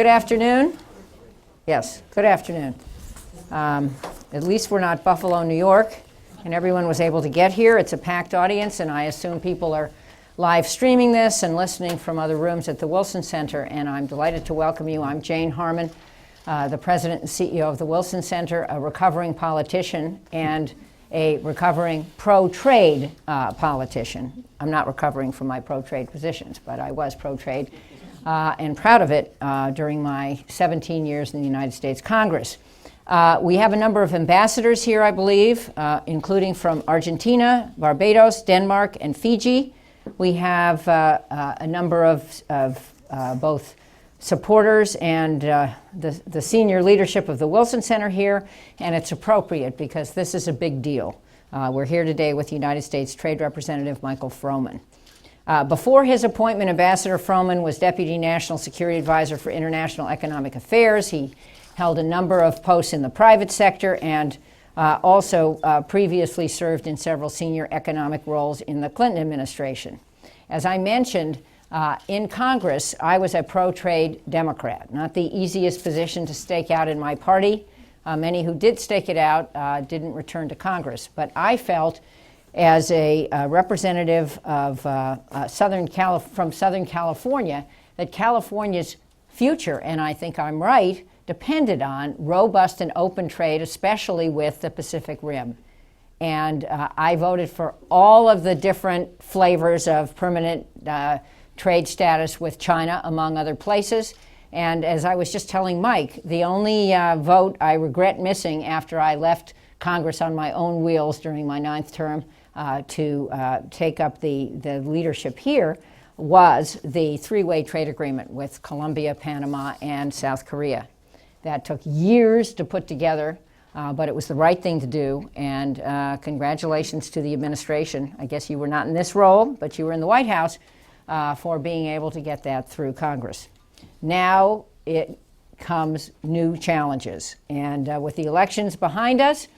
Good afternoon. Yes, good afternoon. At least we're not Buffalo, New York, and everyone was able to get here. It's a packed audience, and I assume people are live streaming this and listening from other rooms at the Wilson Center, and I'm delighted to welcome you. I'm Jane Harman, the president and CEO of the Wilson Center, a recovering politician and a recovering pro-trade politician. I'm not recovering from my pro-trade positions, but I was pro-trade and proud of it during my 17 years in the United States Congress. We have a number of ambassadors here, I believe, including from Argentina, Barbados, Denmark, and Fiji. We have a number of both supporters and the senior leadership of the Wilson Center here, and it's appropriate because this is a big deal. We're here today with United States Trade Representative Michael Froman. Before his appointment, Ambassador Froman was Deputy National Security Advisor for International Economic Affairs. He held a number of posts in the private sector and also previously served in several senior economic roles in the Clinton administration. As I mentioned, in Congress, I was a pro-trade Democrat, not the easiest position to stake out in my party. Many who did stake it out didn't return to Congress, but I felt as a representative of from Southern California that California's future, and I think I'm right, depended on robust and open trade, especially with the Pacific Rim. And I voted for all of the different flavors of permanent trade status with China, among other places. And as I was just telling Mike, the only vote I regret missing after I left Congress on my own wheels during my 9th term to take up the leadership here was the three-way trade agreement with Colombia, Panama, and South Korea. That took years to put together, but it was the right thing to do, and congratulations to the administration. I guess you were not in this role, but you were in the White House for being able to get that through Congress. Now it comes new challenges, and with the elections behind us,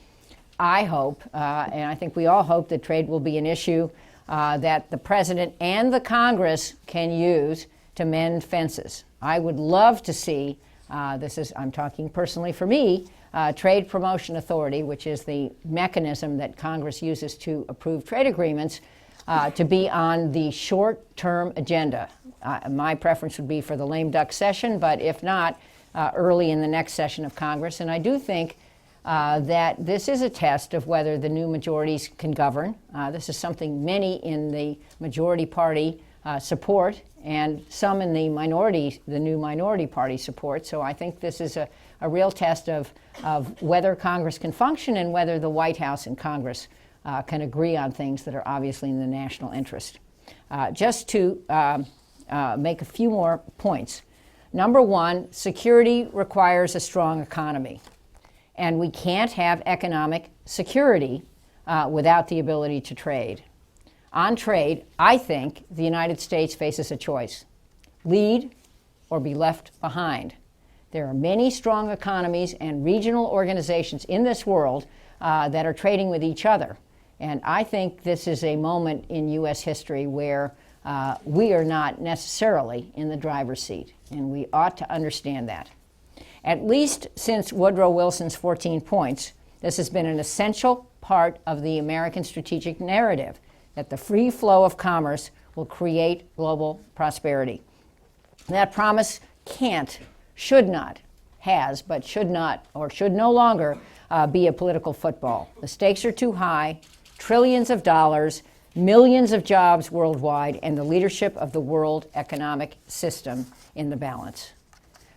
I hope, and I think we all hope, that trade will be an issue that the president and the Congress can use to mend fences. I would love to see, I'm talking personally for me, Trade Promotion Authority, which is the mechanism that Congress uses to approve trade agreements, to be on the short-term agenda. My preference would be for the lame duck session, but if not, early in the next session of Congress. And I do think that this is a test of whether the new majorities can govern. This is something many in the majority party support, and some in the new minority party support. So I think this is a real test of whether Congress can function and whether the White House and Congress can agree on things that are obviously in the national interest. Just to make a few more points. Number one, security requires a strong economy. And we can't have economic security without the ability to trade. On trade, I think the United States faces a choice: lead or be left behind. There are many strong economies and regional organizations in this world that are trading with each other. And I think this is a moment in U.S. history where we are not necessarily in the driver's seat, and we ought to understand that. At least since Woodrow Wilson's 14 points, this has been an essential part of the American strategic narrative that the free flow of commerce will create global prosperity. That promise can't, should not, has, but should not, or should no longer be a political football. The stakes are too high, trillions of dollars, millions of jobs worldwide, and the leadership of the world economic system in the balance.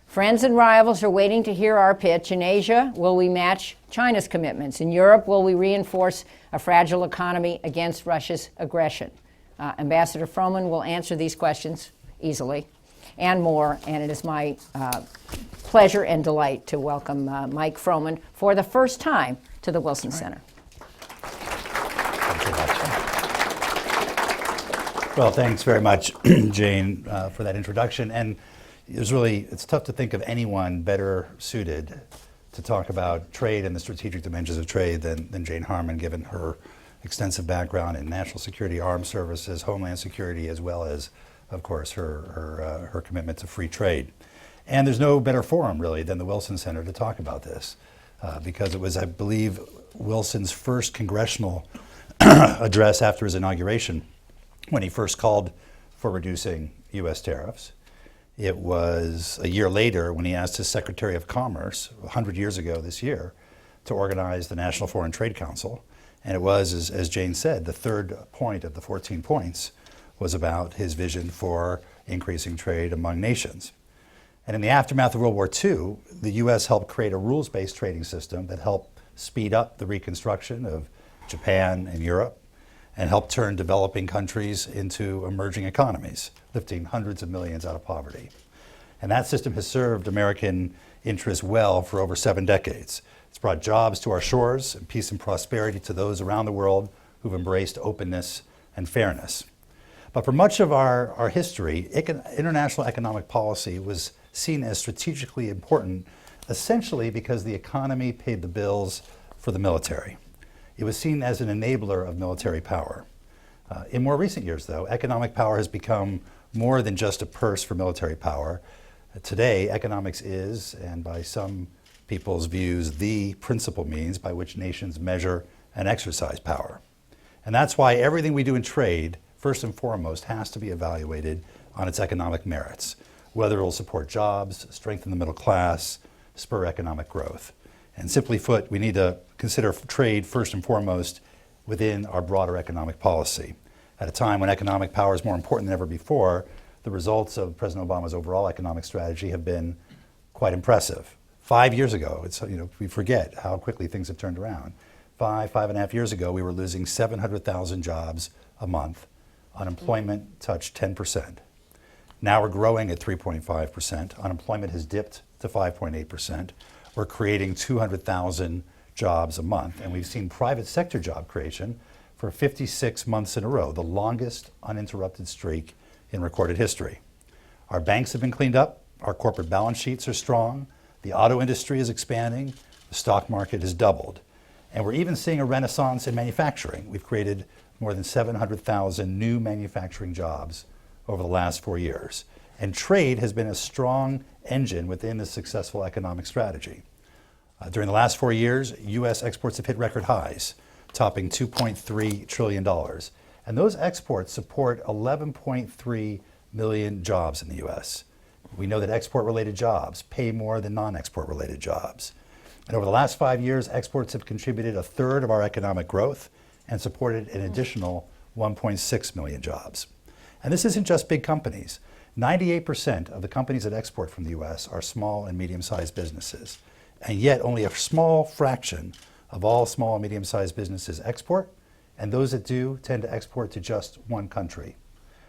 Friends and rivals are waiting to hear our pitch. In Asia, will we match China's commitments? In Europe, will we reinforce a fragile economy against Russia's aggression? Ambassador Froman will answer these questions easily and more, and it is my pleasure and delight to welcome Mike Froman for the first time to the Wilson Center. Well, thanks very much, Jane, for that introduction. And it's tough to think of anyone better suited to talk about trade and the strategic dimensions of trade than Jane Harman, given her extensive background in national security, armed services, homeland security, as well as, of course, her commitment to free trade. And there's no better forum, really, than the Wilson Center to talk about this, because it was, I believe, Wilson's first congressional address after his inauguration when he first called for reducing U.S. tariffs. It was a year later when he asked his Secretary of Commerce, 100 years ago this year, to organize the National Foreign Trade Council. And it was, as Jane said, the third point of the 14 points was about his vision for increasing trade among nations. And in the aftermath of World War II, the U.S. helped create a rules-based trading system that helped speed up the reconstruction of Japan and Europe and helped turn developing countries into emerging economies, lifting hundreds of millions out of poverty. And that system has served American interests well for over 7 decades. It's brought jobs to our shores and peace and prosperity to those around the world who've embraced openness and fairness. But for much of our history, international economic policy was seen as strategically important, essentially because the economy paid the bills for the military. It was seen as an enabler of military power. In more recent years, though, economic power has become more than just a purse for military power. Today, economics is, and by some people's views, the principal means by which nations measure and exercise power. And that's why everything we do in trade, first and foremost, has to be evaluated on its economic merits, whether it will support jobs, strengthen the middle class, spur economic growth. And simply put, we need to consider trade first and foremost within our broader economic policy. At a time when economic power is more important than ever before, the results of President Obama's overall economic strategy have been quite impressive. 5 years ago, we forget how quickly things have turned around. 5.5 years ago, we were losing 700,000 jobs a month. Unemployment touched 10%. Now we're growing at 3.5%. Unemployment has dipped to 5.8%. We're creating 200,000 jobs a month, and we've seen private sector job creation for 56 months in a row, the longest uninterrupted streak in recorded history. Our banks have been cleaned up, our corporate balance sheets are strong, the auto industry is expanding, the stock market has doubled, and we're even seeing a renaissance in manufacturing. We've created more than 700,000 new manufacturing jobs over the last 4 years. And trade has been a strong engine within this successful economic strategy. During the last 4 years, U.S. exports have hit record highs, topping $2.3 trillion. And those exports support 11.3 million jobs in the U.S. We know that export-related jobs pay more than non-export-related jobs. And over the last 5 years, exports have contributed a third of our economic growth and supported an additional 1.6 million jobs. And this isn't just big companies. 98% of the companies that export from the U.S. are small and medium-sized businesses. And yet only a small fraction of all small and medium-sized businesses export, and those that do tend to export to just one country.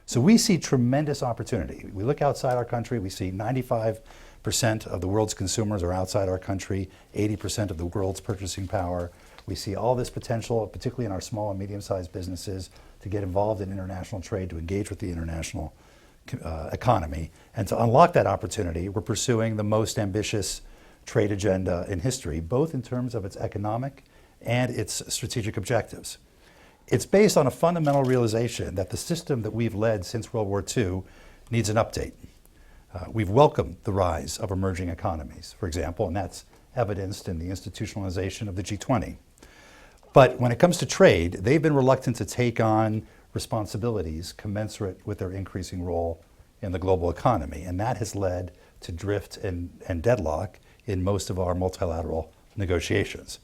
So we see tremendous opportunity. We look outside our country, we see 95% of the world's consumers are outside our country, 80% of the world's purchasing power. We see all this potential, particularly in our small and medium-sized businesses, to get involved in international trade, to engage with the international economy. And to unlock that opportunity, we're pursuing the most ambitious trade agenda in history, both in terms of its economic and its strategic objectives. It's based on a fundamental realization that the system that we've led since World War II needs an update. We've welcomed the rise of emerging economies, for example, and that's evidenced in the institutionalization of the G20. But when it comes to trade, they've been reluctant to take on responsibilities commensurate with their increasing role in the global economy, and that has led to drift and deadlock in most of our multilateral negotiations.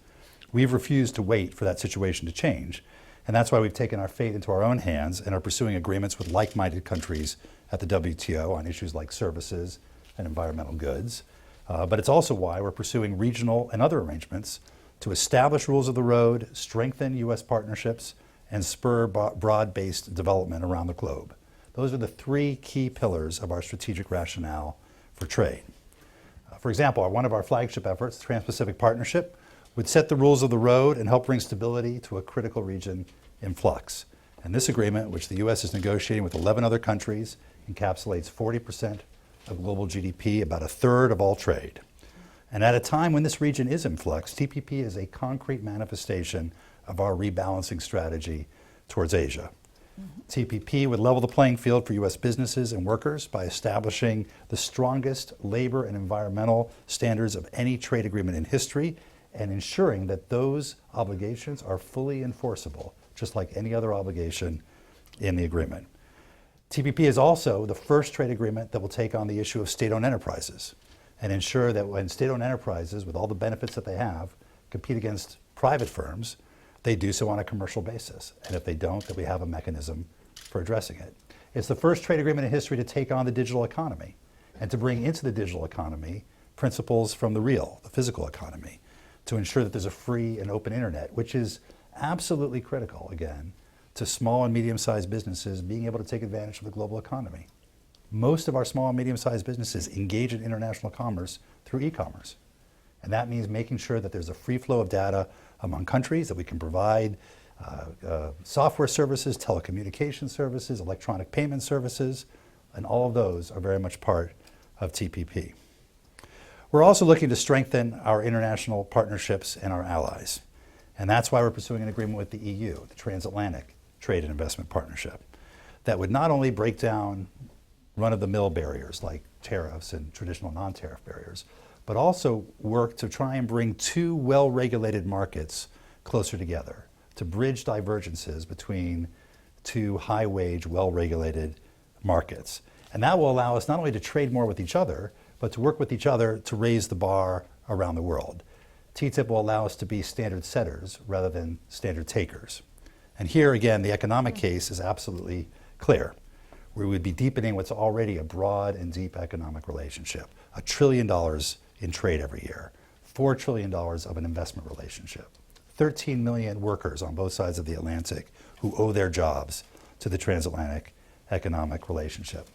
We've refused to wait for that situation to change, and that's why we've taken our fate into our own hands and are pursuing agreements with like-minded countries at the WTO on issues like services and environmental goods. But it's also why we're pursuing regional and other arrangements to establish rules of the road, strengthen U.S. partnerships, and spur broad-based development around the globe. Those are the three key pillars of our strategic rationale for trade. For example, one of our flagship efforts, the Trans-Pacific Partnership, would set the rules of the road and help bring stability to a critical region in flux. And this agreement, which the U.S. is negotiating with 11 other countries, encapsulates 40% of global GDP, about a third of all trade. And at a time when this region is in flux, TPP is a concrete manifestation of our rebalancing strategy towards Asia. TPP would level the playing field for U.S. businesses and workers by establishing the strongest labor and environmental standards of any trade agreement in history and ensuring that those obligations are fully enforceable, just like any other obligation in the agreement. TPP is also the first trade agreement that will take on the issue of state-owned enterprises and ensure that when state-owned enterprises, with all the benefits that they have, compete against private firms, they do so on a commercial basis. And if they don't, that we have a mechanism for addressing it. It's the first trade agreement in history to take on the digital economy and to bring into the digital economy principles from the physical economy, to ensure that there's a free and open internet, which is absolutely critical, again, to small and medium-sized businesses being able to take advantage of the global economy. Most of our small and medium-sized businesses engage in international commerce through e-commerce. And that means making sure that there's a free flow of data among countries, that we can provide software services, telecommunication services, electronic payment services, and all of those are very much part of TPP. We're also looking to strengthen our international partnerships and our allies. And that's why we're pursuing an agreement with the EU, the Transatlantic Trade and Investment Partnership, that would not only break down run-of-the-mill barriers like tariffs and traditional non-tariff barriers, but also work to try and bring two well-regulated markets closer together, to bridge divergences between two high-wage, well-regulated markets. And that will allow us not only to trade more with each other, but to work with each other to raise the bar around the world. TTIP will allow us to be standard setters rather than standard takers. And here again, the economic case is absolutely clear. We would be deepening what's already a broad and deep economic relationship. $1 trillion in trade every year, $4 trillion of an investment relationship, 13 million workers on both sides of the Atlantic who owe their jobs to the transatlantic economic relationship.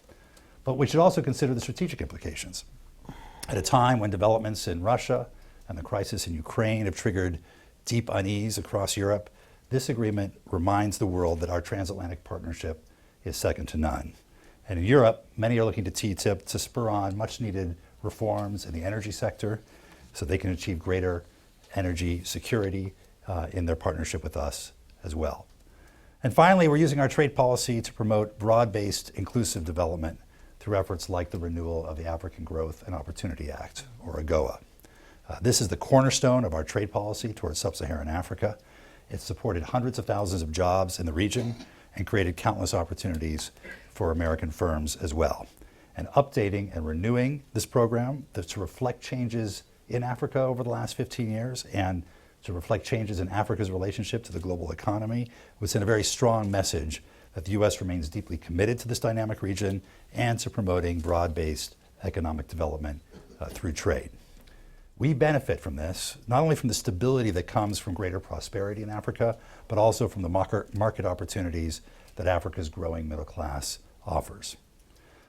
But we should also consider the strategic implications. At a time when developments in Russia and the crisis in Ukraine have triggered deep unease across Europe, this agreement reminds the world that our transatlantic partnership is second to none. And in Europe, many are looking to TTIP to spur on much needed reforms in the energy sector so they can achieve greater energy security in their partnership with us as well. And finally, we're using our trade policy to promote broad-based inclusive development through efforts like the renewal of the African Growth and Opportunity Act, or AGOA. This is the cornerstone of our trade policy towards sub-Saharan Africa. It's supported hundreds of thousands of jobs in the region and created countless opportunities for American firms as well. And updating and renewing this program to reflect changes in Africa over the last 15 years and to reflect changes in Africa's relationship to the global economy would send a very strong message that the U.S. remains deeply committed to this dynamic region and to promoting broad-based economic development through trade. We benefit from this, not only from the stability that comes from greater prosperity in Africa, but also from the market opportunities that Africa's growing middle class offers.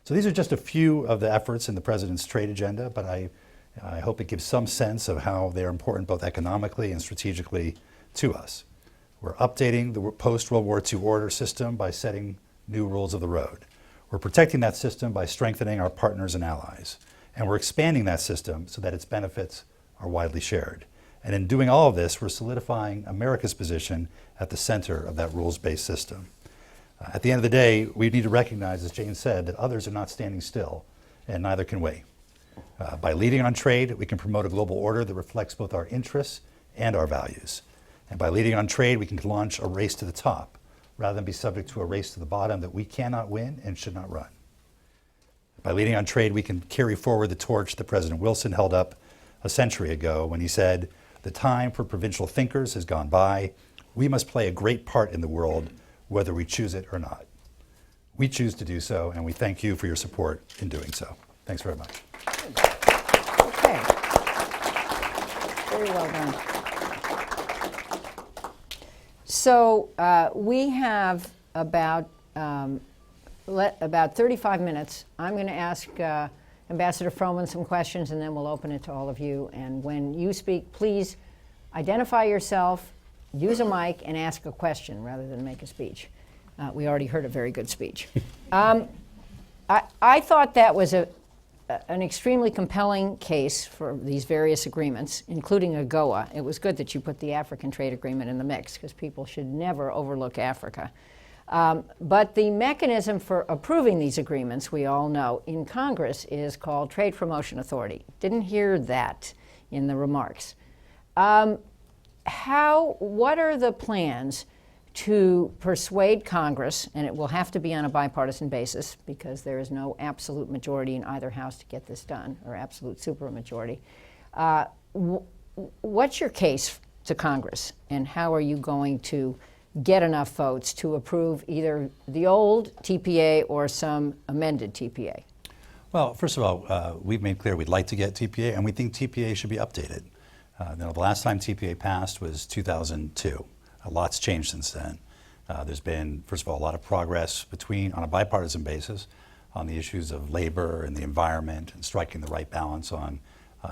So these are just a few of the efforts in the President's trade agenda, but I hope it gives some sense of how they're important both economically and strategically to us. We're updating the post-World War II order system by setting new rules of the road. We're protecting that system by strengthening our partners and allies. And we're expanding that system so that its benefits are widely shared. And in doing all of this, we're solidifying America's position at the center of that rules-based system. At the end of the day, we need to recognize, as Jane said, that others are not standing still, and neither can we. By leading on trade, we can promote a global order that reflects both our interests and our values. And by leading on trade, we can launch a race to the top, rather than be subject to a race to the bottom that we cannot win and should not run. By leading on trade, we can carry forward the torch that President Wilson held up a century ago when he said, "The time for provincial thinkers has gone by. We must play a great part in the world, whether we choose it or not." We choose to do so, and we thank you for your support in doing so. Thanks very much. Okay. Very well done. So we have about 35 minutes. I'm going to ask Ambassador Froman some questions, and then we'll open it to all of you. And when you speak, please identify yourself, use a mic, and ask a question rather than make a speech. We already heard a very good speech. I thought that was an extremely compelling case for these various agreements, including AGOA. It was good that you put the African Trade Agreement in the mix, because people should never overlook Africa. But the mechanism for approving these agreements, we all know, in Congress is called Trade Promotion Authority. Didn't hear that in the remarks. What are the plans to persuade Congress, and it will have to be on a bipartisan basis because there is no absolute majority in either house to get this done, or absolute supermajority. What's your case to Congress, and how are you going to get enough votes to approve either the old TPA or some amended TPA? Well, first of all, we've made clear we'd like to get TPA, and we think TPA should be updated. The last time TPA passed was 2002. A lot's changed since then. There's been, first of all, a lot of progress on a bipartisan basis on the issues of labor and the environment and striking the right balance on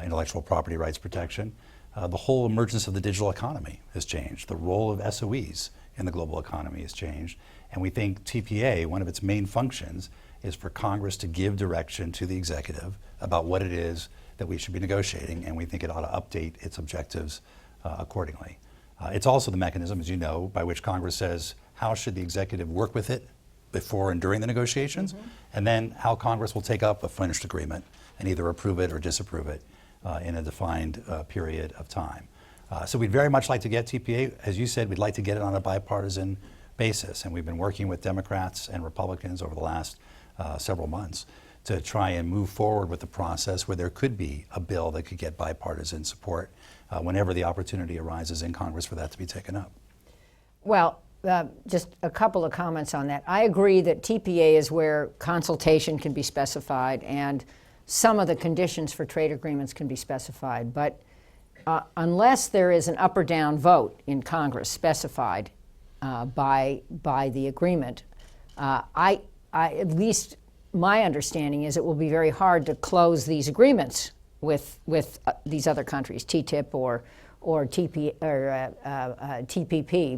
intellectual property rights protection. The whole emergence of the digital economy has changed. The role of SOEs in the global economy has changed. And we think TPA, one of its main functions, is for Congress to give direction to the executive about what it is that we should be negotiating, and we think it ought to update its objectives accordingly. It's also the mechanism, as you know, by which Congress says how should the executive work with it before and during the negotiations, and then how Congress will take up a finished agreement and either approve it or disapprove it in a defined period of time. So we'd very much like to get TPA. As you said, we'd like to get it on a bipartisan basis, and we've been working with Democrats and Republicans over the last several months to try and move forward with the process where there could be a bill that could get bipartisan support whenever the opportunity arises in Congress for that to be taken up. Well, just a couple of comments on that. I agree that TPA is where consultation can be specified and some of the conditions for trade agreements can be specified. But unless there is an up or down vote in Congress specified by the agreement, at least my understanding is it will be very hard to close these agreements with these other countries, TTIP or TPP,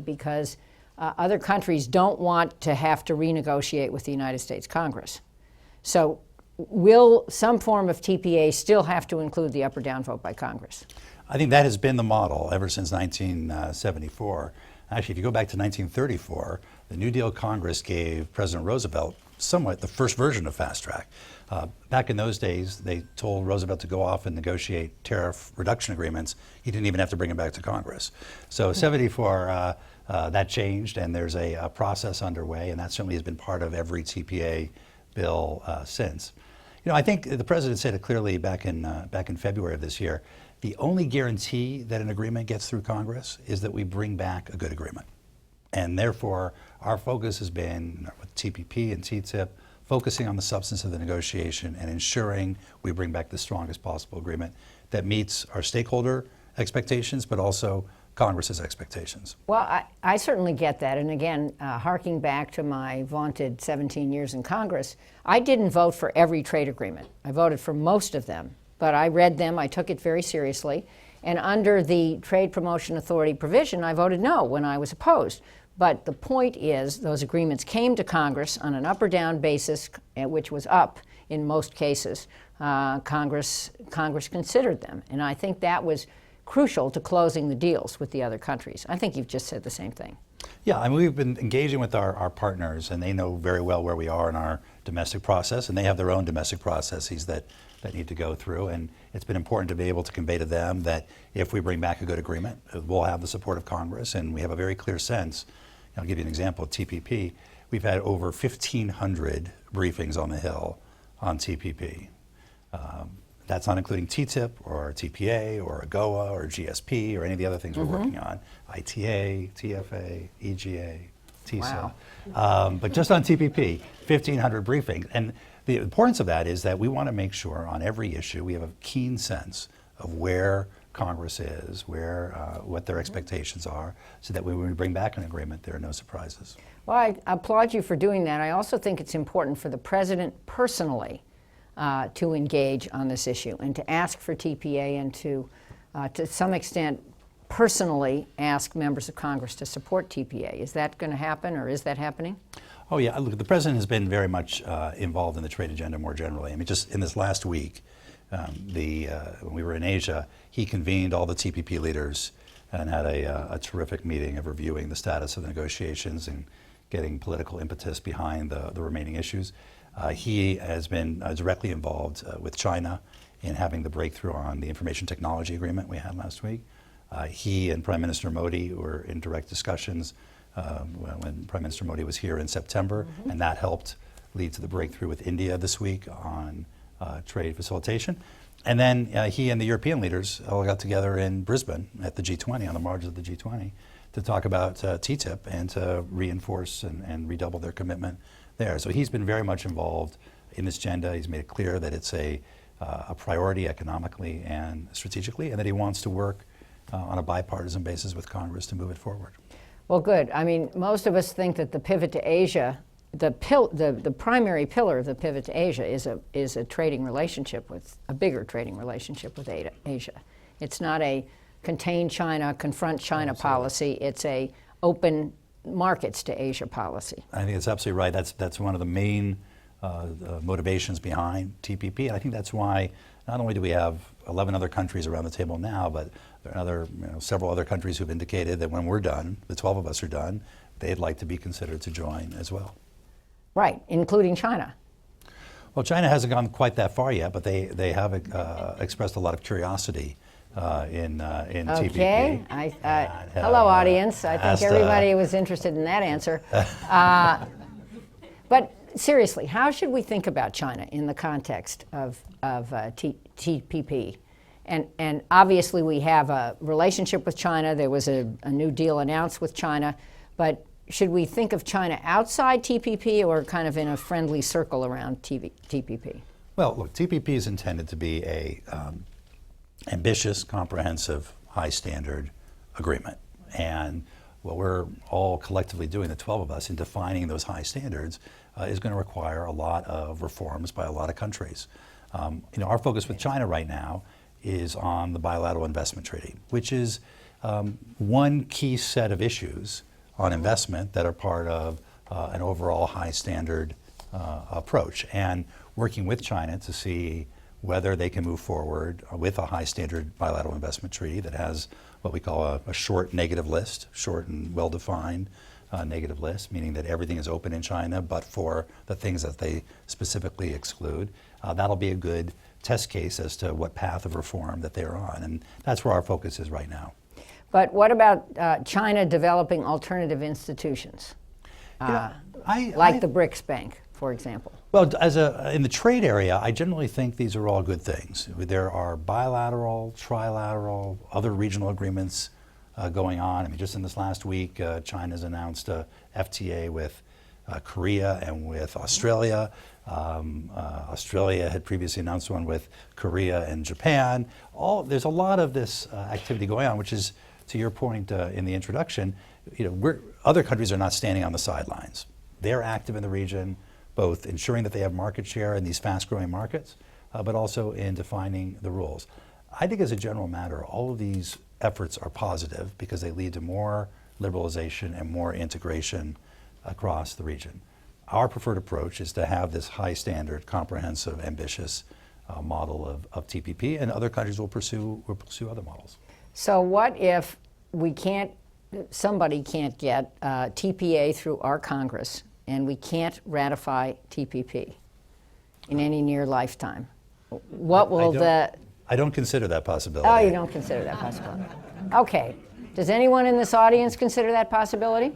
because other countries don't want to have to renegotiate with the United States Congress. So will some form of TPA still have to include the up or down vote by Congress? I think that has been the model ever since 1974. Actually, if you go back to 1934, the New Deal Congress gave President Roosevelt somewhat the first version of fast track. Back in those days, they told Roosevelt to go off and negotiate tariff reduction agreements. He didn't even have to bring them back to Congress. So 74, that changed, and there's a process underway, and that certainly has been part of every TPA bill since. You know, I think the president said it clearly back in February of this year. The only guarantee that an agreement gets through Congress is that we bring back a good agreement. And therefore, our focus has been with TPP and TTIP, focusing on the substance of the negotiation and ensuring we bring back the strongest possible agreement that meets our stakeholder expectations, but also Congress's expectations. Well, I certainly get that. And again, harking back to my vaunted 17 years in Congress, I didn't vote for every trade agreement. I voted for most of them, but I read them, I took it very seriously. And under the Trade Promotion Authority provision, I voted no when I was opposed. But the point is, those agreements came to Congress on an up or down basis, which was up in most cases. Congress considered them. And I think that was crucial to closing the deals with the other countries. I think you've just said the same thing. Yeah, I mean, we've been engaging with our partners, and they know very well where we are in our domestic process, and they have their own domestic processes that need to go through. And it's been important to be able to convey to them that if we bring back a good agreement, we'll have the support of Congress, and we have a very clear sense. I'll give you an example of TPP. We've had over 1,500 briefings on the Hill on TPP. That's not including TTIP or TPA or AGOA or GSP or any of the other things we're working on. ITA, TFA, EGA, TISA. Wow. But just on TPP, 1,500 briefings. And the importance of that is that we want to make sure on every issue we have a keen sense of where Congress is, what their expectations are, so that when we bring back an agreement, there are no surprises. Well, I applaud you for doing that. I also think it's important for the president personally to engage on this issue and to ask for TPA and to some extent, personally ask members of Congress to support TPA. Is that going to happen, or is that happening? Oh yeah, look, the president has been very much involved in the trade agenda more generally. I mean, just in this last week, when we were in Asia, he convened all the TPP leaders and had a terrific meeting of reviewing the status of the negotiations and getting political impetus behind the remaining issues. He has been directly involved with China in having the breakthrough on the Information Technology Agreement we had last week. He and Prime Minister Modi were in direct discussions when Prime Minister Modi was here in September, and that helped lead to the breakthrough with India this week on trade facilitation. And then he and the European leaders all got together in Brisbane at the G20, on the margins of the G20, to talk about TTIP and to reinforce and redouble their commitment there. So he's been very much involved in this agenda. He's made it clear that it's a priority economically and strategically, and that he wants to work on a bipartisan basis with Congress to move it forward. Well, good. I mean, most of us think that the pivot to Asia, the primary pillar of the pivot to Asia is a trading relationship with, a bigger trading relationship with Asia. It's not a contain China, confront China policy. It's a open markets to Asia policy. I think it's absolutely right. That's one of the main motivations behind TPP. And I think that's why not only do we have 11 other countries around the table now, but there are several other countries who've indicated that when we're done, the 12 of us are done, they'd like to be considered to join as well. Right, including China. Well, China hasn't gone quite that far yet, but they have expressed a lot of curiosity in TPP. Okay. Hello, audience. I think everybody was interested in that answer. But seriously, how should we think about China in the context of TPP? And obviously, we have a relationship with China. There was a new deal announced with China. But should we think of China outside TPP or kind of in a friendly circle around TPP? Well, look, TPP is intended to be a ambitious, comprehensive, high-standard agreement. And what we're all collectively doing, the 12 of us, in defining those high standards is going to require a lot of reforms by a lot of countries. Our focus with China right now is on the bilateral investment treaty, which is one key set of issues on investment that are part of an overall high standard approach, and working with China to see whether they can move forward with a high standard bilateral investment treaty that has what we call a short negative list, short and well-defined negative list, meaning that everything is open in China but for the things that they specifically exclude. That'll be a good test case as to what path of reform that they're on, and that's where our focus is right now. But what about China developing alternative institutions, like the BRICS Bank, for example? Well, in the trade area, I generally think these are all good things. There are bilateral, trilateral, other regional agreements going on. I mean, just in this last week, China's announced a FTA with Korea and with Australia. Australia had previously announced one with Korea and Japan. There's a lot of this activity going on, which is, to your point in the introduction, other countries are not standing on the sidelines. They're active in the region, both ensuring that they have market share in these fast-growing markets, but also in defining the rules. I think as a general matter, all of these efforts are positive because they lead to more liberalization and more integration across the region. Our preferred approach is to have this high standard, comprehensive, ambitious model of TPP, and other countries will pursue other models. So what if somebody can't get TPA through our Congress and we can't ratify TPP in any near lifetime? What will I don't consider that possibility. Oh, you don't consider that possibility. Okay. Does anyone in this audience consider that possibility?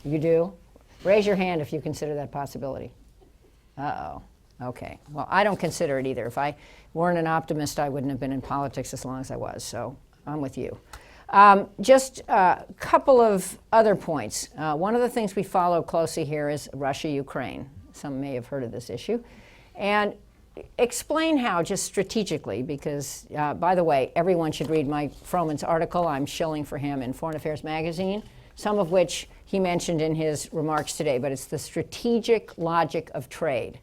You do? Raise your hand if you consider that possibility. Uh-oh. Okay. Well, I don't consider it either. If I weren't an optimist, I wouldn't have been in politics as long as I was, so I'm with you. Just a couple of other points. One of the things we follow closely here is Russia-Ukraine. Some may have heard of this issue. And explain how, just strategically, because, by the way, everyone should read Mike Froman's article. I'm shilling for him in Foreign Affairs Magazine, some of which he mentioned in his remarks today, but it's the strategic logic of trade.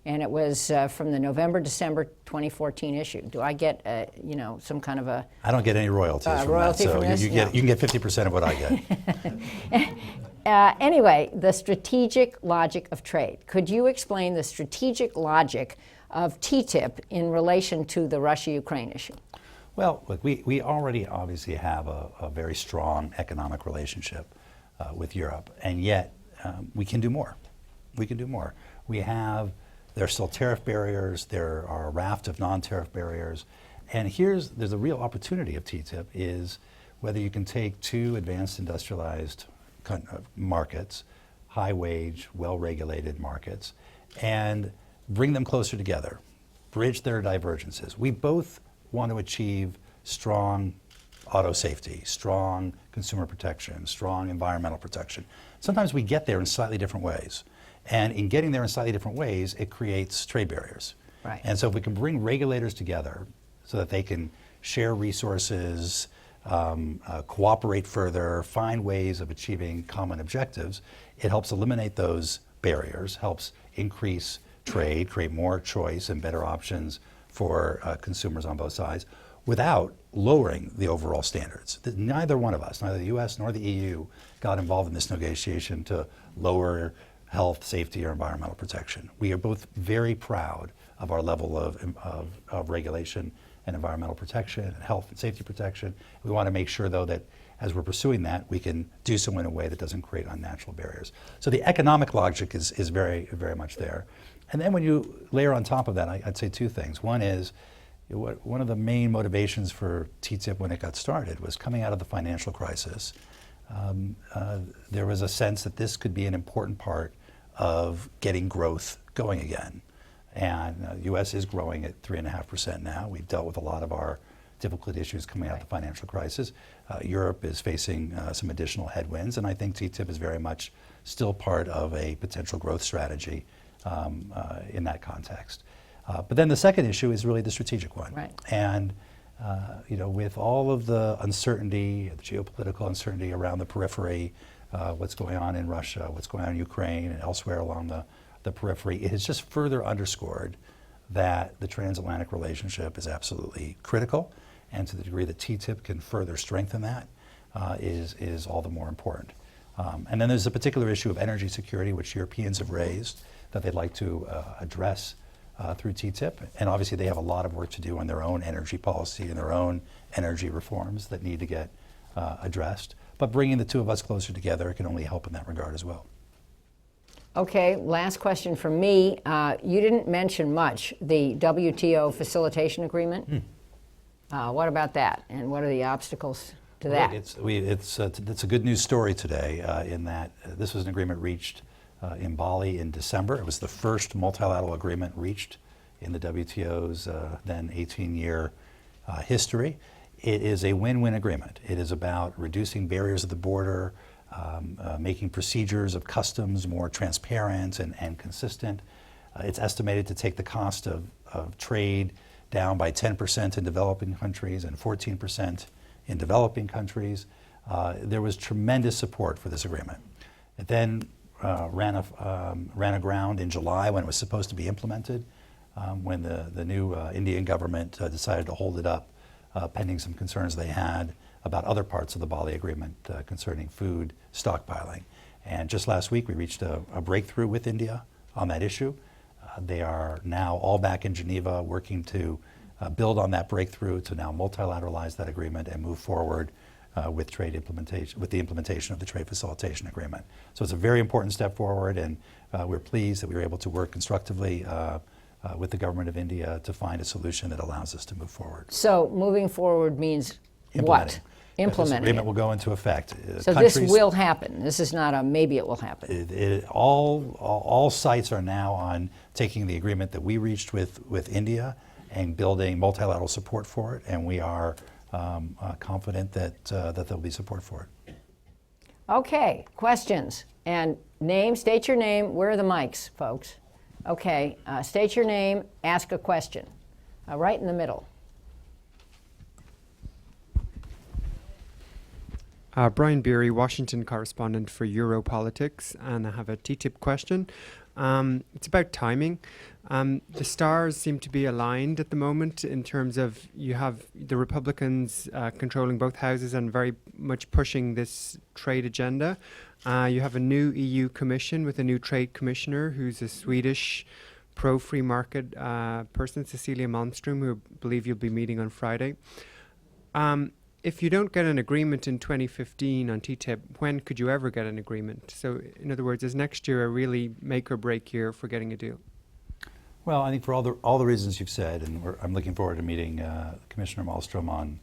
And it was from the November-December 2014 issue. Do I get, some kind of a... I don't get any royalties from royalty that, so from this? you can get 50% of what I get. Anyway, the strategic logic of trade. Could you explain the strategic logic of TTIP in relation to the Russia-Ukraine issue? Well, look, we already obviously have a very strong economic relationship with Europe, and yet we can do more. We can do more. There are still tariff barriers, there are a raft of non-tariff barriers, and there's a real opportunity of TTIP is whether you can take two advanced industrialized markets, high wage, well-regulated markets, and bring them closer together, bridge their divergences. We both want to achieve strong auto safety, strong consumer protection, strong environmental protection. Sometimes we get there in slightly different ways. And in getting there in slightly different ways, it creates trade barriers. Right. And so if we can bring regulators together so that they can share resources, cooperate further, find ways of achieving common objectives, it helps eliminate those barriers, helps increase trade, create more choice and better options for consumers on both sides without lowering the overall standards. Neither one of us, neither the US nor the EU, got involved in this negotiation to lower health, safety, or environmental protection. We are both very proud of our level of regulation and environmental protection, and health and safety protection. We want to make sure, though, that as we're pursuing that, we can do so in a way that doesn't create unnatural barriers. So the economic logic is very, very much there. And then when you layer on top of that, I'd say two things. One is, one of the main motivations for TTIP when it got started was coming out of the financial crisis. There was a sense that this could be an important part of getting growth going again. And the U.S. is growing at 3.5% now. We've dealt with a lot of our difficult issues coming out of the financial crisis. Europe is facing some additional headwinds, and I think TTIP is very much still part of a potential growth strategy in that context. But then the second issue is really the strategic one. Right. And with all of the uncertainty, the geopolitical uncertainty around the periphery, what's going on in Russia, what's going on in Ukraine and elsewhere along the periphery, it has just further underscored that the transatlantic relationship is absolutely critical, and to the degree that TTIP can further strengthen that is all the more important. And then there's the particular issue of energy security, which Europeans have raised, that they'd like to address through TTIP. And obviously they have a lot of work to do on their own energy policy and their own energy reforms that need to get addressed. But bringing the two of us closer together can only help in that regard as well. Okay, last question from me. You didn't mention much the WTO Facilitation Agreement. What about that, and what are the obstacles to that? It's a good news story today in that this was an agreement reached in Bali in December. It was the first multilateral agreement reached in the WTO's then 18-year history. It is a win-win agreement. It is about reducing barriers at the border, making procedures of customs more transparent and consistent. It's estimated to take the cost of trade down by 10% in developing countries and 14% in developing countries. There was tremendous support for this agreement. It then ran aground in July when it was supposed to be implemented, when the new Indian government decided to hold it up pending some concerns they had about other parts of the Bali Agreement concerning food stockpiling. And just last week we reached a breakthrough with India on that issue. They are now all back in Geneva working to build on that breakthrough to now multilateralize that agreement and move forward with the implementation of the Trade Facilitation Agreement. So it's a very important step forward, and we're pleased that we were able to work constructively with the government of India to find a solution that allows us to move forward. So moving forward means what? Implementing. This agreement will go into effect. So this will happen. This is not a maybe it will happen. All sights are now on taking the agreement that we reached with India and building multilateral support for it, and we are confident that there'll be support for it. Okay, questions and name. State your name. Where are the mics, folks? Okay, state your name. Ask a question. Right in the middle. Brian Beery, Washington correspondent for Europolitics, and I have a TTIP question. It's about timing. The stars seem to be aligned at the moment in terms of you have the Republicans controlling both houses and very much pushing this trade agenda. You have a new EU Commission with a new trade commissioner who's a Swedish pro-free market person, Cecilia Malmström, who I believe you'll be meeting on Friday. if you don't get an agreement in 2015 on TTIP, when could you ever get an agreement? So, in other words, is next year a really make or break year for getting a deal? Well, I think for all the reasons you've said, and I'm looking forward to meeting Commissioner Malmstrom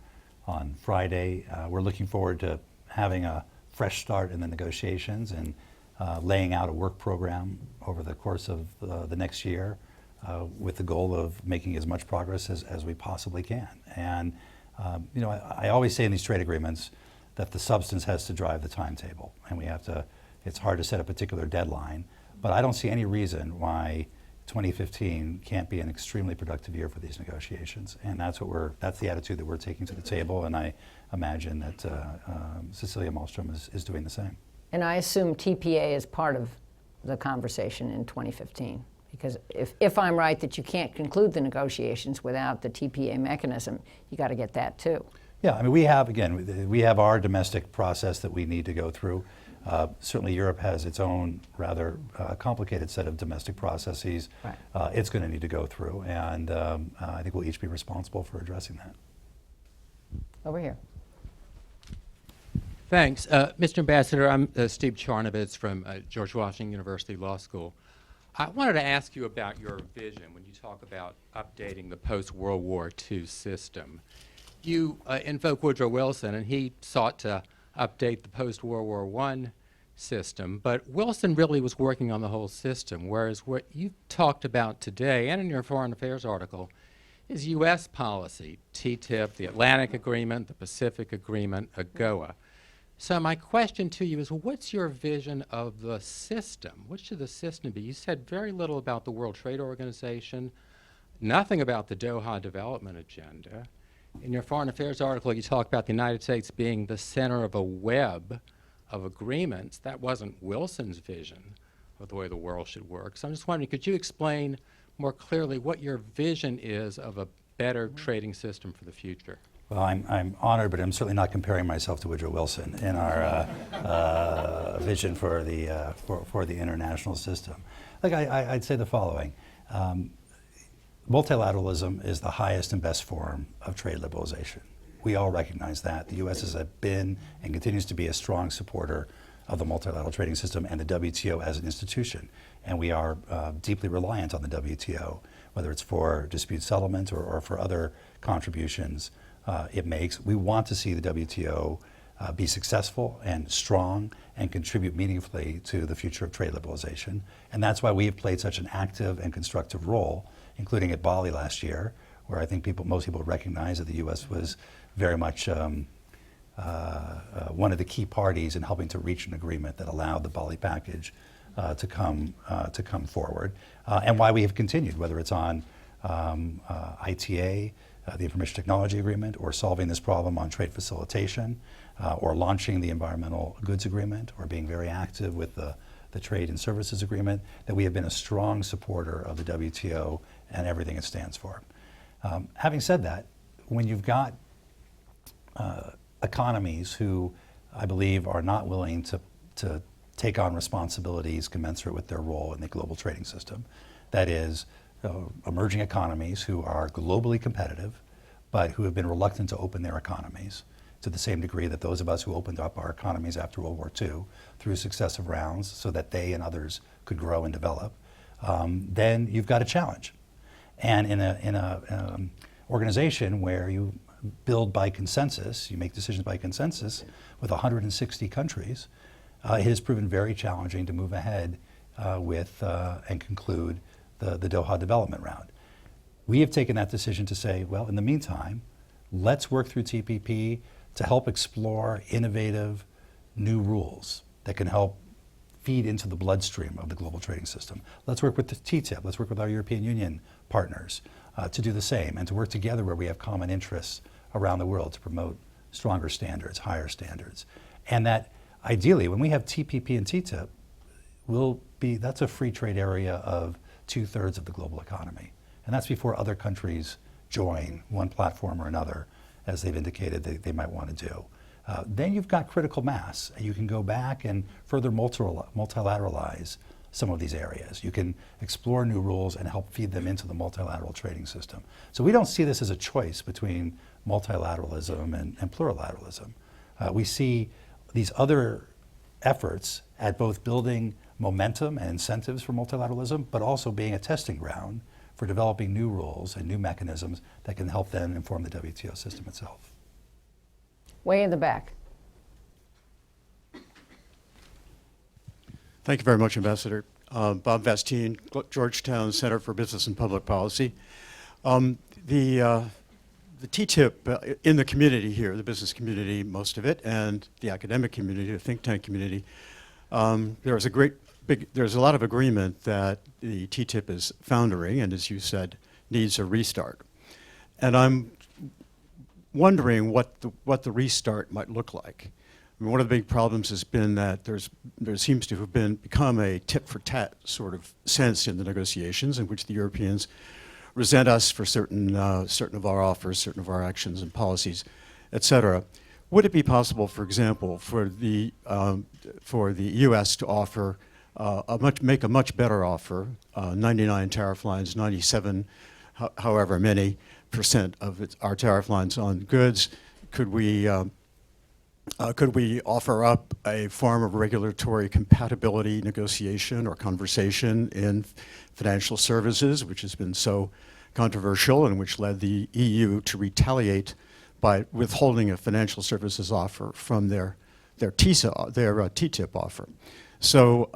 on Friday. We're looking forward to having a fresh start in the negotiations and laying out a work program over the course of the next year with the goal of making as much progress as we possibly can. And I always say in these trade agreements that the substance has to drive the timetable, and it's hard to set a particular deadline, but I don't see any reason why 2015 can't be an extremely productive year for these negotiations, and that's the attitude that we're taking to the table, and I imagine that Cecilia Malmstrom is doing the same. And I assume TPA is part of the conversation in 2015, because if I'm right that you can't conclude the negotiations without the TPA mechanism, you got to get that too. Yeah, I mean, we have our domestic process that we need to go through. Certainly Europe has its own rather complicated set of domestic processes. Right. It's going to need to go through, and I think we'll each be responsible for addressing that. Over here. Thanks. Mr. Ambassador, I'm Steve Charnovitz from George Washington University Law School. I wanted to ask you about your vision when you talk about updating the post-World War II system. You invoke Woodrow Wilson, and he sought to update the post-World War I system, but Wilson really was working on the whole system, whereas what you've talked about today and in your Foreign Affairs article is U.S. policy, TTIP, the Atlantic Agreement, the Pacific Agreement, AGOA. So my question to you is, what's your vision of the system? What should the system be? You said very little about the World Trade Organization, nothing about the Doha Development Agenda. In your Foreign Affairs article, you talk about the United States being the center of a web of agreements. That wasn't Wilson's vision of the way the world should work. So I'm just wondering, could you explain more clearly what your vision is of a better trading system for the future? Well, I'm honored, but I'm certainly not comparing myself to Woodrow Wilson in our vision for the international system. Like I'd say the following. Multilateralism is the highest and best form of trade liberalization. We all recognize that. The U.S. has been and continues to be a strong supporter of the multilateral trading system and the WTO as an institution. And we are deeply reliant on the WTO, whether it's for dispute settlement or for other contributions it makes. We want to see the WTO be successful and strong and contribute meaningfully to the future of trade liberalization. And that's why we have played such an active and constructive role, including at Bali last year, where I think most people recognize that the U.S. was very much one of the key parties in helping to reach an agreement that allowed the Bali package to come forward, and why we have continued, whether it's on ITA, the Information Technology Agreement, or solving this problem on trade facilitation, or launching the Environmental Goods Agreement, or being very active with the Trade and Services Agreement, that we have been a strong supporter of the WTO and everything it stands for. Having said that, when you've got economies who I believe are not willing to take on responsibilities commensurate with their role in the global trading system, that is, emerging economies who are globally competitive, but who have been reluctant to open their economies to the same degree that those of us who opened up our economies after World War II through successive rounds so that they and others could grow and develop, then you've got a challenge. And in an organization where you build by consensus, you make decisions by consensus with 160 countries, it has proven very challenging to move ahead with and conclude the Doha development round. We have taken that decision to say, well, in the meantime, let's work through TPP to help explore innovative new rules that can help feed into the bloodstream of the global trading system. Let's work with the TTIP, let's work with our European Union partners to do the same, and to work together where we have common interests around the world to promote stronger standards, higher standards. And that ideally, when we have TPP and TTIP, that's a free trade area of 2/3 of the global economy. And that's before other countries join one platform or another, as they've indicated they might want to do. Then you've got critical mass, and you can go back and further multilateralize some of these areas. You can explore new rules and help feed them into the multilateral trading system. So we don't see this as a choice between multilateralism and plurilateralism. We see these other efforts at both building momentum and incentives for multilateralism, but also being a testing ground for developing new rules and new mechanisms that can help then inform the WTO system itself. Way in the back. Thank you very much, Ambassador. Bob Vastine, Georgetown Center for Business and Public Policy. The TTIP in the community here, the business community, most of it, and the academic community, the think tank community, there's a lot of agreement that the TTIP is foundering, and as you said, needs a restart. And I'm wondering what the restart might look like. I mean, one of the big problems has been that there seems to have become a tit for tat sort of sense in the negotiations in which the Europeans resent us for certain of our offers, certain of our actions and policies, et cetera. Would it be possible, for example, for the U.S. to offer make a much better offer, 99 tariff lines, 97, however many % of our tariff lines on goods? Could we offer up a form of regulatory compatibility negotiation or conversation in financial services, which has been so controversial and which led the EU to retaliate by withholding a financial services offer from their TTIP offer? So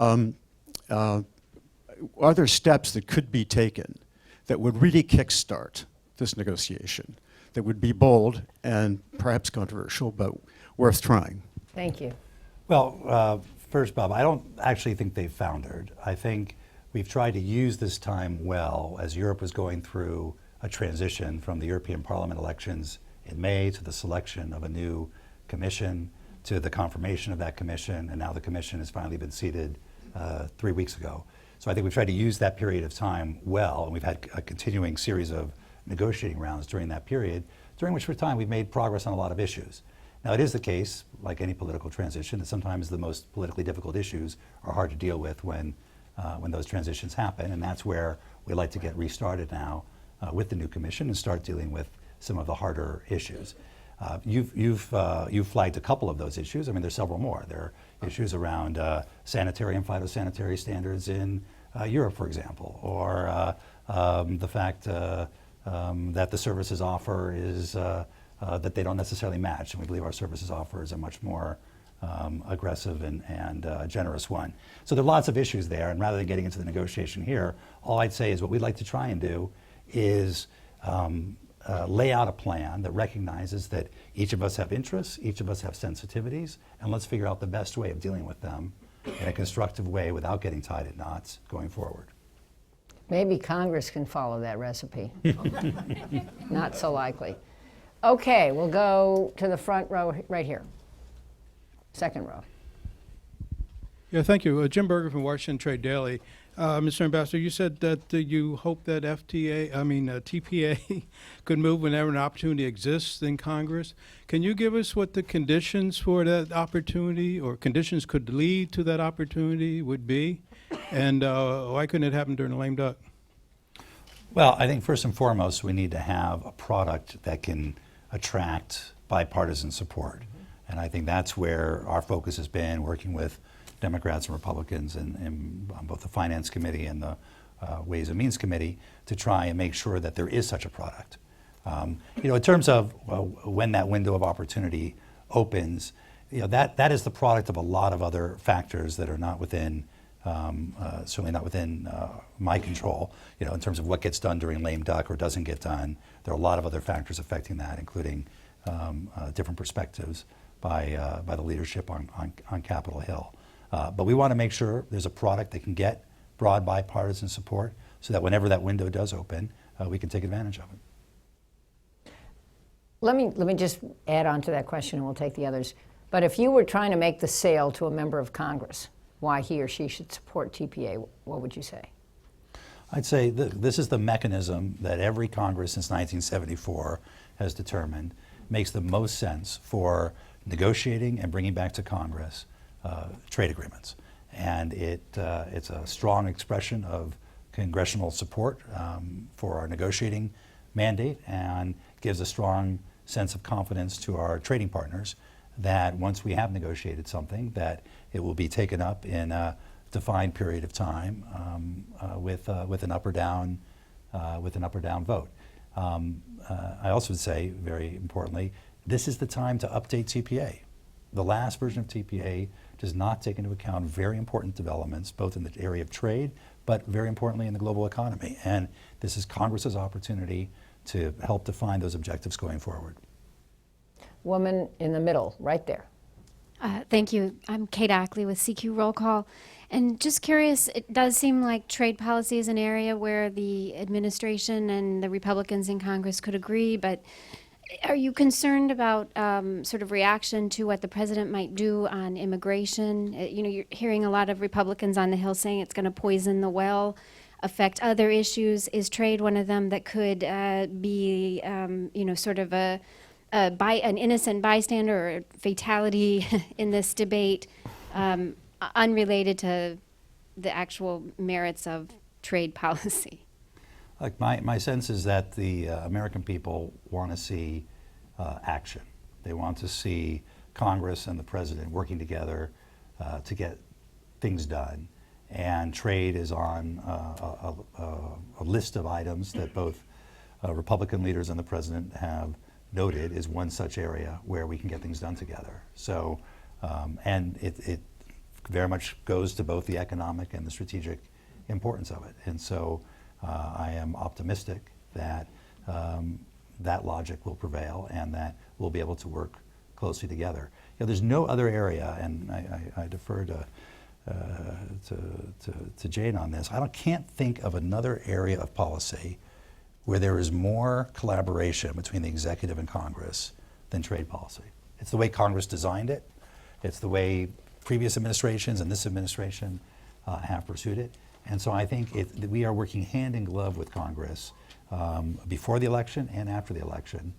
are there steps that could be taken that would really kickstart this negotiation, that would be bold and perhaps controversial, but worth trying? Thank you. Well, first, Bob, I don't actually think they've foundered. I think we've tried to use this time well as Europe was going through a transition from the European Parliament elections in May to the selection of a new commission to the confirmation of that commission, and now the commission has finally been seated 3 weeks ago. So I think we've tried to use that period of time well, and we've had a continuing series of negotiating rounds during that period, during which for time we've made progress on a lot of issues. Now, it is the case, like any political transition, that sometimes the most politically difficult issues are hard to deal with when those transitions happen, and that's where we like to get restarted now with the new commission and start dealing with some of the harder issues. You've flagged a couple of those issues. I mean, there's several more. There are issues around sanitary and phytosanitary standards in Europe, for example, or the fact that the services offer is that they don't necessarily match, and we believe our services offer is a much more aggressive and generous one. So there are lots of issues there, and rather than getting into the negotiation here, all I'd say is what we'd like to try and do is lay out a plan that recognizes that each of us have interests, each of us have sensitivities, and let's figure out the best way of dealing with them in a constructive way without getting tied in knots going forward. Maybe Congress can follow that recipe. Not so likely. Okay, we'll go to the front row right here. Second row. Yeah, thank you. Jim Berger from Washington Trade Daily. Mr. Ambassador, you said that you hope that TPA could move whenever an opportunity exists in Congress. Can you give us what the conditions for that opportunity or conditions could lead to that opportunity would be? And why couldn't it happen during the lame duck? Well, I think first and foremost, we need to have a product that can attract bipartisan support. And I think that's where our focus has been, working with Democrats and Republicans on both the Finance Committee and the Ways and Means Committee to try and make sure that there is such a product. In terms of when that window of opportunity opens, that is the product of a lot of other factors that are not within, certainly not within my control. In terms of what gets done during lame duck or doesn't get done, there are a lot of other factors affecting that, including different perspectives by the leadership on Capitol Hill. But we want to make sure there's a product that can get broad bipartisan support so that whenever that window does open, we can take advantage of it. Let me just add on to that question, and we'll take the others. But if you were trying to make the sale to a member of Congress, why he or she should support TPA, what would you say? I'd say this is the mechanism that every Congress since 1974 has determined makes the most sense for negotiating and bringing back to Congress trade agreements. And it's a strong expression of congressional support for our negotiating mandate, and gives a strong sense of confidence to our trading partners that once we have negotiated something, that it will be taken up in a defined period of time with an up or down vote. I also would say, very importantly, this is the time to update TPA. The last version of TPA does not take into account very important developments, both in the area of trade, but very importantly in the global economy. And this is Congress's opportunity to help define those objectives going forward. Woman in the middle, right there. Thank you. I'm Kate Ackley with CQ Roll Call. And just curious, it does seem like trade policy is an area where the administration and the Republicans in Congress could agree, but are you concerned about sort of reaction to what the president might do on immigration? You're hearing a lot of Republicans on the Hill saying it's going to poison the well, affect other issues. Is trade one of them that could be, sort of an innocent bystander or fatality in this debate, unrelated to the actual merits of trade policy? Like my sense is that the American people want to see action. They want to see Congress and the president working together to get things done. And trade is on a list of items that both Republican leaders and the president have noted is one such area where we can get things done together. So, and it very much goes to both the economic and the strategic importance of it. And so I am optimistic that that logic will prevail and that we'll be able to work closely together. There's no other area, and I defer to Jane on this. I can't think of another area of policy where there is more collaboration between the executive and Congress than trade policy. It's the way Congress designed it. It's the way previous administrations and this administration have pursued it. And so I think we are working hand in glove with Congress before the election and after the election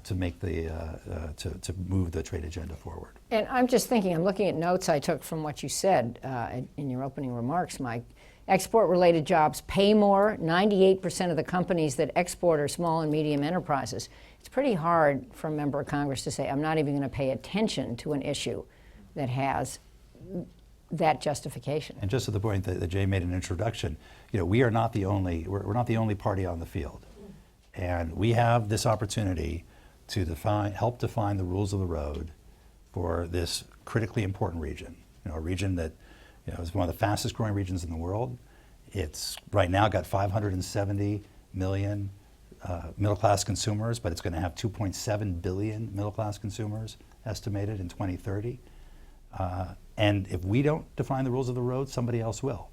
to make to move the trade agenda forward. And I'm just thinking, I'm looking at notes I took from what you said in your opening remarks, Mike. Export-related jobs pay more. 98% of the companies that export are small and medium enterprises. It's pretty hard for a member of Congress to say, I'm not even going to pay attention to an issue that has that justification. And just to the point that Jay made an introduction, we are not the only, we're not the only party on the field. And we have this opportunity to help define the rules of the road for this critically important region. A region that is one of the fastest growing regions in the world. It's right now got 570 million middle-class consumers, but it's going to have 2.7 billion middle-class consumers estimated in 2030. And if we don't define the rules of the road, somebody else will.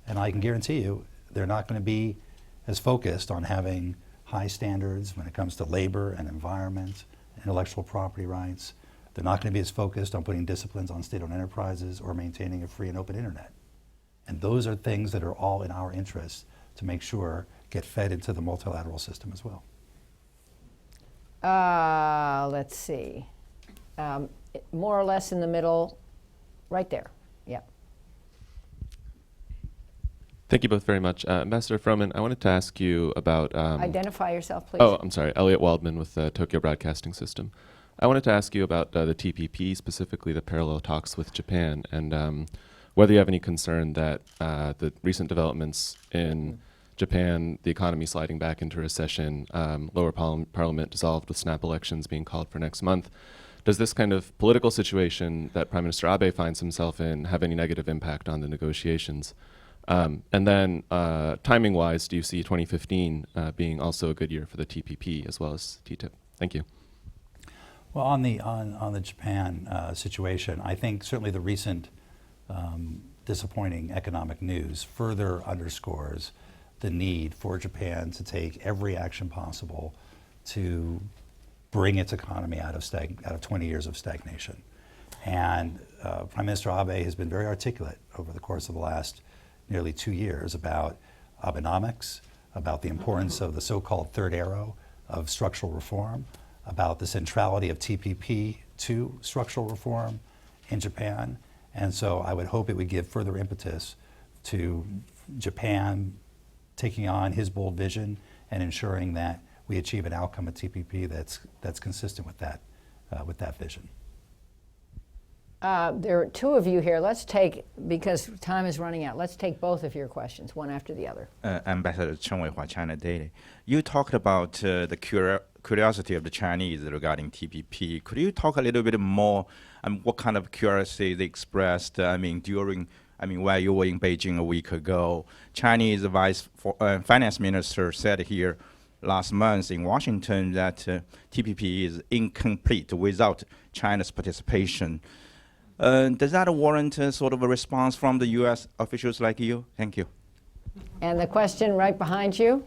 And I can guarantee you, they're not going to be as focused on having high standards when it comes to labor and environment, intellectual property rights. They're not going to be as focused on putting disciplines on state-owned enterprises or maintaining a free and open internet. And those are things that are all in our interest to make sure get fed into the multilateral system as well. Let's see. More or less in the middle, right there. Yeah. Thank you both very much. Ambassador Froman, I wanted to ask you about... Identify yourself, please. Oh, I'm sorry. Elliot Waldman with the Tokyo Broadcasting System. I wanted to ask you about the TPP, specifically the parallel talks with Japan, and whether you have any concern that the recent developments in Japan, the economy sliding back into recession, lower parliament dissolved with snap elections being called for next month, does this kind of political situation that Prime Minister Abe finds himself in have any negative impact on the negotiations? And then, timing-wise, do you see 2015 being also a good year for the TPP as well as TTIP? Thank you. Well, on the Japan situation, I think certainly the recent disappointing economic news further underscores the need for Japan to take every action possible to bring its economy out of 20 years of stagnation. And Prime Minister Abe has been very articulate over the course of the last nearly 2 years about Abenomics, about the importance of the so-called third arrow of structural reform, about the centrality of TPP to structural reform in Japan. And so I would hope it would give further impetus to Japan taking on his bold vision and ensuring that we achieve an outcome at TPP that's consistent with that vision. There are two of you here. Let's take, because time is running out, let's take both of your questions, one after the other. Ambassador Chen Weihua, China Daily. You talked about the curiosity of the Chinese regarding TPP. Could you talk a little bit more? What kind of curiosity they expressed? While you were in Beijing a week ago, Chinese finance minister said here last month in Washington that TPP is incomplete without China's participation. Does that warrant sort of a response from the U.S. officials like you? Thank you. And the question right behind you.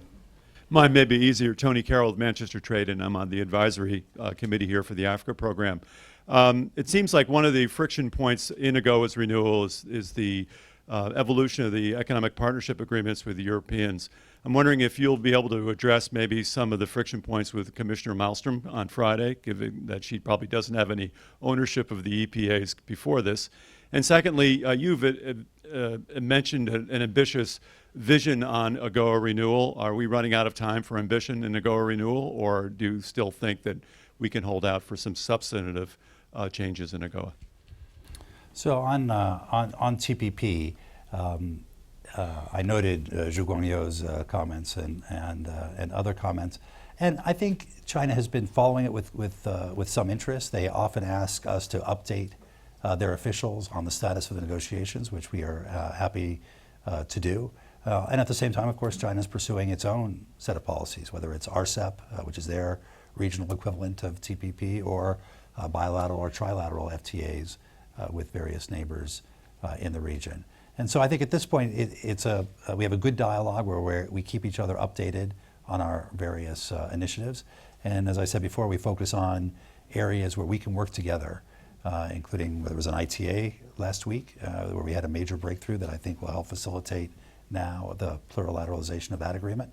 Mine may be easier. Tony Carroll of Manchester Trade, and I'm on the advisory committee here for the Africa program. It seems like one of the friction points in AGOA's renewal is the evolution of the economic partnership agreements with the Europeans. I'm wondering if you'll be able to address maybe some of the friction points with Commissioner Malmström on Friday, given that she probably doesn't have any ownership of the EPAs before this. And secondly, you've mentioned an ambitious vision on AGOA renewal. Are we running out of time for ambition in AGOA renewal, or do you still think that we can hold out for some substantive changes in AGOA? So on TPP, I noted Zhu Guangyou's comments and other comments, and I think China has been following it with some interest. They often ask us to update their officials on the status of the negotiations, which we are happy to do. And at the same time, of course, China is pursuing its own set of policies, whether it's RCEP, which is their regional equivalent of TPP, or bilateral or trilateral FTAs with various neighbors in the region. And so I think at this point, we have a good dialogue where we keep each other updated on our various initiatives. And as I said before, we focus on areas where we can work together, including there was an ITA last week where we had a major breakthrough that I think will help facilitate now the plurilateralization of that agreement,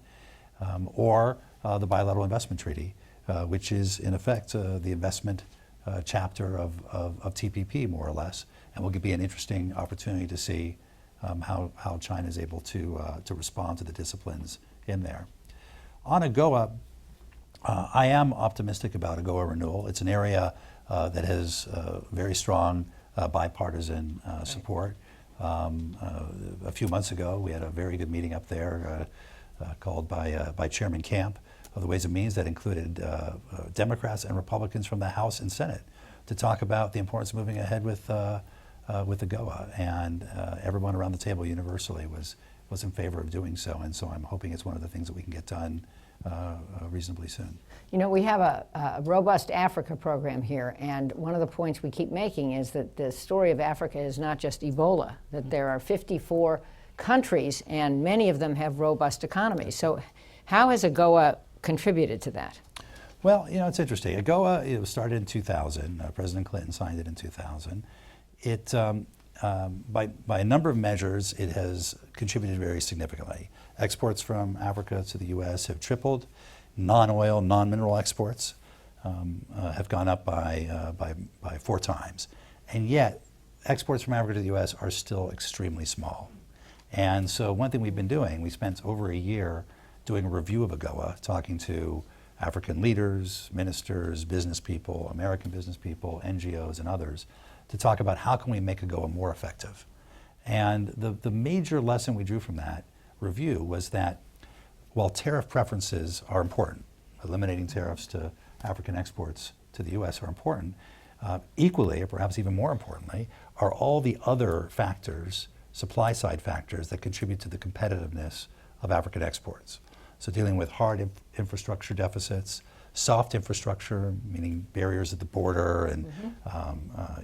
or the bilateral investment treaty, which is in effect the investment chapter of TPP, more or less, and will be an interesting opportunity to see how China is able to respond to the disciplines in there. On AGOA, I am optimistic about AGOA renewal. It's an area that has very strong bipartisan support. A few months ago, we had a very good meeting up there called by Chairman Camp of the Ways and Means that included Democrats and Republicans from the House and Senate to talk about the importance of moving ahead with AGOA, and everyone around the table universally was in favor of doing so, and so I'm hoping it's one of the things that we can get done reasonably soon. You know, we have a robust Africa program here, and one of the points we keep making is that the story of Africa is not just Ebola, that there are 54 countries and many of them have robust economies. So how has AGOA contributed to that? Well, you know, it's interesting. AGOA, it was started in 2000. President Clinton signed it in 2000. It, by a number of measures, it has contributed very significantly. Exports from Africa to the U.S. have tripled. Non-oil, non-mineral exports have gone up by 4 times. And yet, exports from Africa to the U.S. are still extremely small. And so one thing we've been doing, we spent over a year doing a review of AGOA, talking to African leaders, ministers, business people, American business people, NGOs, and others, to talk about how can we make AGOA more effective. And the major lesson we drew from that review was that while tariff preferences are important, eliminating tariffs to African exports to the U.S. are important, equally, or perhaps even more importantly, are all the other factors, supply side factors, that contribute to the competitiveness of African exports. So dealing with hard infrastructure deficits, soft infrastructure, meaning barriers at the border and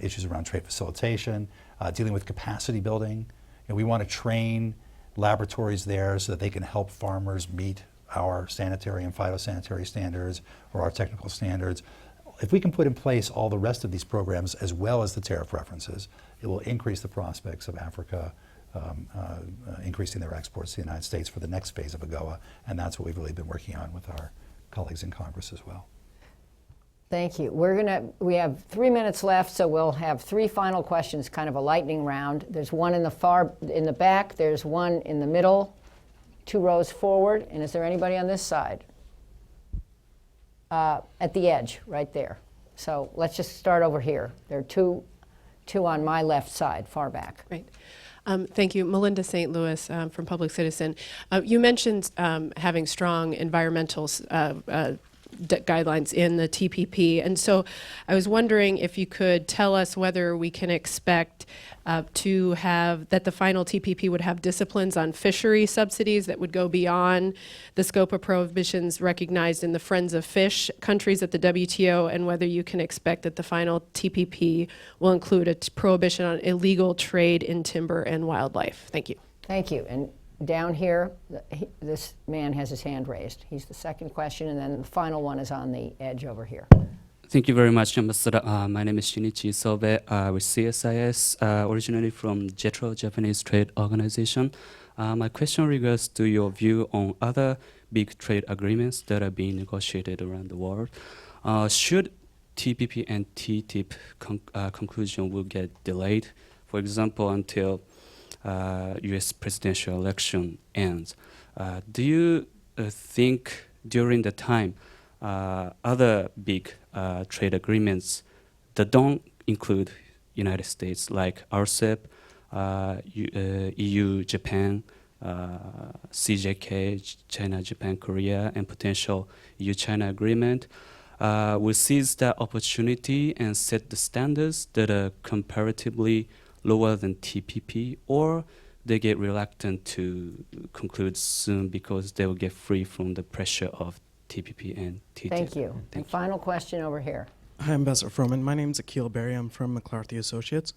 issues around trade facilitation, dealing with capacity building. You know, we want to train laboratories there so that they can help farmers meet our sanitary and phytosanitary standards or our technical standards. If we can put in place all the rest of these programs as well as the tariff preferences, it will increase the prospects of Africa increasing their exports to the United States for the next phase of AGOA, and that's what we've really been working on with our colleagues in Congress as well. Thank you. We have 3 minutes left, so we'll have 3 final questions, kind of a lightning round. There's one in the back, there's one in the middle, 2 rows forward, and is there anybody on this side? at the edge, right there. So let's just start over here. There are two on my left side, far back. Right. Thank you. Melinda St. Louis from Public Citizen. You mentioned having strong environmental guidelines in the TPP. And so I was wondering if you could tell us whether we can expect to have that the final TPP would have disciplines on fishery subsidies that would go beyond the scope of prohibitions recognized in the Friends of Fish countries at the WTO, and whether you can expect that the final TPP will include a prohibition on illegal trade in timber and wildlife. Thank you. Thank you. And down here, this man has his hand raised. He's the second question, and then the final one is on the edge over here. Thank you very much, Ambassador. My name is Shinichi Sobe with CSIS, originally from JETRO, Japanese Trade Organization. My question regards to your view on other big trade agreements that are being negotiated around the world. Should TPP and TTIP conclusion will get delayed, for example, until U.S. presidential election ends, do you think during the time other big trade agreements that don't include United States, like RCEP, EU, Japan, CJK, China, Japan, Korea, and potential EU-China agreement, will seize that opportunity and set the standards that are comparatively lower than TPP, or they get reluctant to conclude soon because they will get free from the pressure of TPP and TTIP. Thank you. And final question over here. Hi, Ambassador Froman. My name is Akil Berry. I'm from McClarty Associates.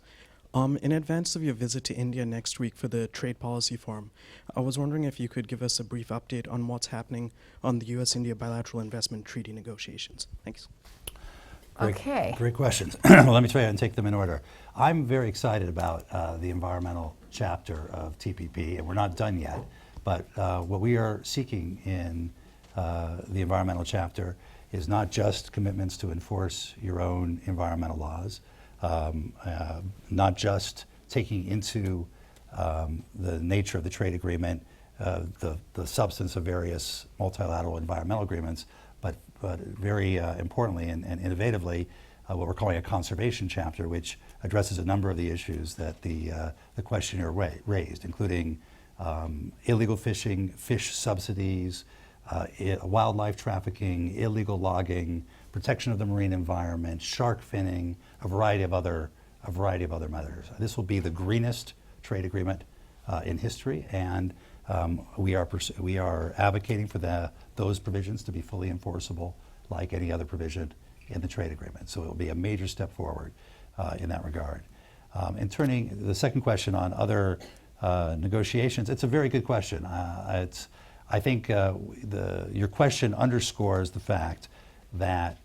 In advance of your visit to India next week for the Trade Policy Forum, I was wondering if you could give us a brief update on what's happening on the U.S.-India bilateral investment treaty negotiations. Thanks. Great questions. Well, let me try and take them in order. I'm very excited about the environmental chapter of TPP, and we're not done yet. But what we are seeking in the environmental chapter is not just commitments to enforce your own environmental laws, not just taking into the nature of the trade agreement the substance of various multilateral environmental agreements, but very importantly and innovatively, what we're calling a conservation chapter, which addresses a number of the issues that the questionnaire raised, including illegal fishing, fish subsidies, wildlife trafficking, illegal logging, protection of the marine environment, shark finning, a variety of other matters. This will be the greenest trade agreement in history, and we are advocating for those provisions to be fully enforceable like any other provision in the trade agreement. So it will be a major step forward in that regard. And turning the second question on other negotiations, it's a very good question. I think your question underscores the fact that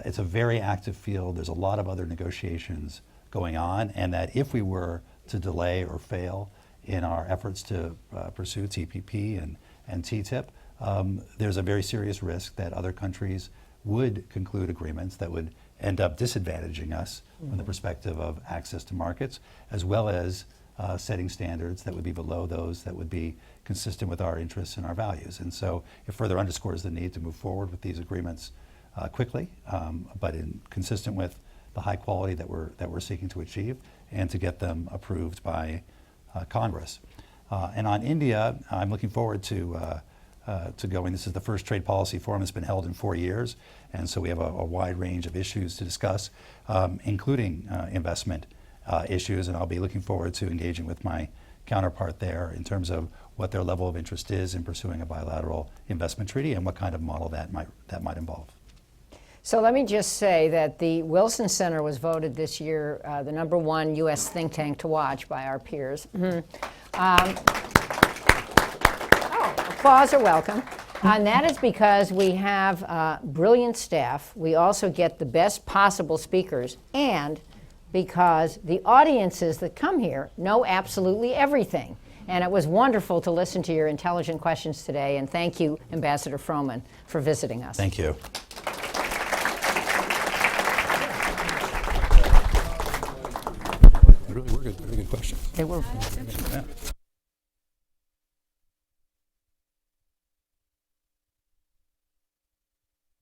it's a very active field. There's a lot of other negotiations going on, and that if we were to delay or fail in our efforts to pursue TPP and TTIP, there's a very serious risk that other countries would conclude agreements that would end up disadvantaging us from the perspective of access to markets, as well as setting standards that would be below those that would be consistent with our interests and our values. And so it further underscores the need to move forward with these agreements quickly, but consistent with the high quality that we're seeking to achieve, and to get them approved by Congress. And on India, I'm looking forward to going. This is the first trade policy forum that's been held in 4 years, and so we have a wide range of issues to discuss, including investment issues, and I'll be looking forward to engaging with my counterpart there in terms of what their level of interest is in pursuing a bilateral investment treaty and what kind of model that might involve. So let me just say that the Wilson Center was voted this year the #1 U.S. think tank to watch by our peers. Applause are welcome. And that is because we have brilliant staff. We also get the best possible speakers, and because the audiences that come here know absolutely everything. And it was wonderful to listen to your intelligent questions today, and thank you, Ambassador Froman, for visiting us. Thank you. Really good questions. They were. Yeah.